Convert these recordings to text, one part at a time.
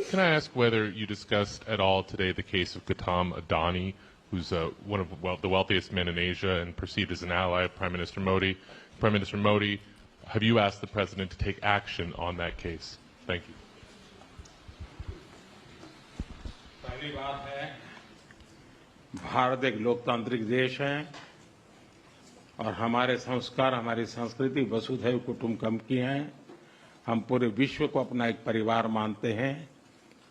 Can I ask whether you discussed at all today the case of Gautam Adani, who's one of the wealthiest men in Asia and perceived as an ally of Prime Minister Modi? Prime Minister Modi, have you asked the President to take action on that case? Thank you. पहली बात है, भारत एक लोकतांत्रिक देश है और हमारे संस्कार, हमारी संस्कृति वसुधैव कुटुंबकम की है। हम पूरे विश्व को अपना एक परिवार मानते हैं।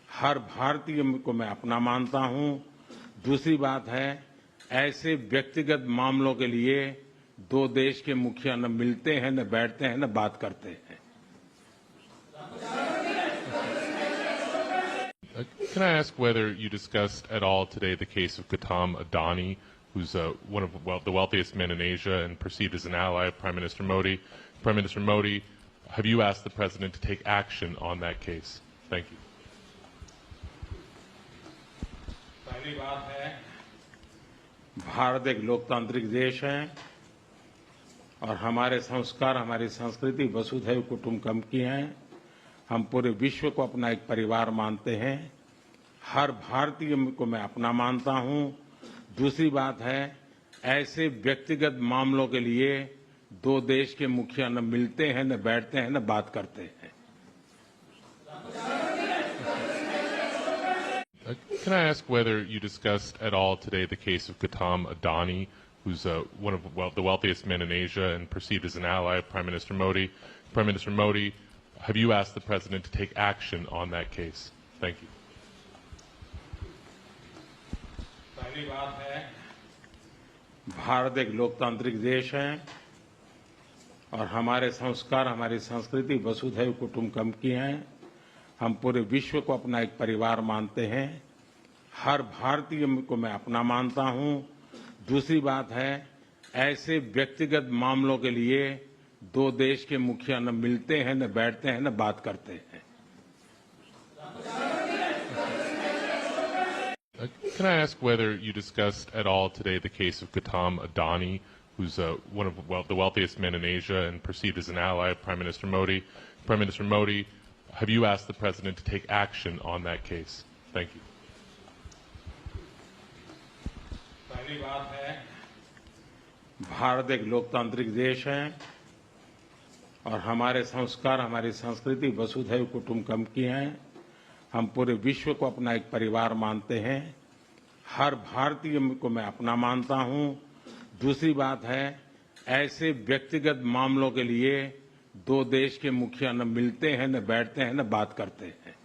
हर भारतीय को मैं अपना मानता हूं। दूसरी बात है, ऐसे व्यक्तिगत मामलों के लिए दो देश के मुखिया न मिलते हैं, न बैठते हैं, न बात करते हैं। Can I ask whether you discussed at all today the case of Gautam Adani, who's one of the wealthiest men in Asia and perceived as an ally of Prime Minister Modi? Prime Minister Modi, have you asked the President to take action on that case? Thank you. पहली बात है, भारत एक लोकतांत्रिक देश है और हमारे संस्कार, हमारी संस्कृति वसुधैव कुटुंबकम की है। हम पूरे विश्व को अपना एक परिवार मानते हैं। हर भारतीय को मैं अपना मानता हूं। दूसरी बात है, ऐसे व्यक्तिगत मामलों के लिए दो देश के मुखिया न मिलते हैं, न बैठते हैं, न बात करते हैं। Can I ask whether you discussed at all today the case of Gautam Adani, who's one of the wealthiest men in Asia and perceived as an ally of Prime Minister Modi? Prime Minister Modi, have you asked the President to take action on that case? Thank you. पहली बात है, भारत एक लोकतांत्रिक देश है और हमारे संस्कार, हमारी संस्कृति वसुधैव कुटुंबकम की है। हम पूरे विश्व को अपना एक परिवार मानते हैं। हर भारतीय को मैं अपना मानता हूं। दूसरी बात है, ऐसे व्यक्तिगत मामलों के लिए दो देश के मुखिया न मिलते हैं, न बैठते हैं, न बात करते हैं। Can I ask whether you discussed at all today the case of Gautam Adani, who's one of the wealthiest men in Asia and perceived as an ally of Prime Minister Modi? Prime Minister Modi, have you asked the President to take action on that case? Thank you. पहली बात है, भारत एक लोकतांत्रिक देश है और हमारे संस्कार, हमारी संस्कृति वसुधैव कुटुंबकम की है। हम पूरे विश्व को अपना एक परिवार मानते हैं। हर भारतीय को मैं अपना मानता हूं। दूसरी बात है, ऐसे व्यक्तिगत मामलों के लिए दो देश के मुखिया न मिलते हैं, न बैठते हैं, न बात करते हैं।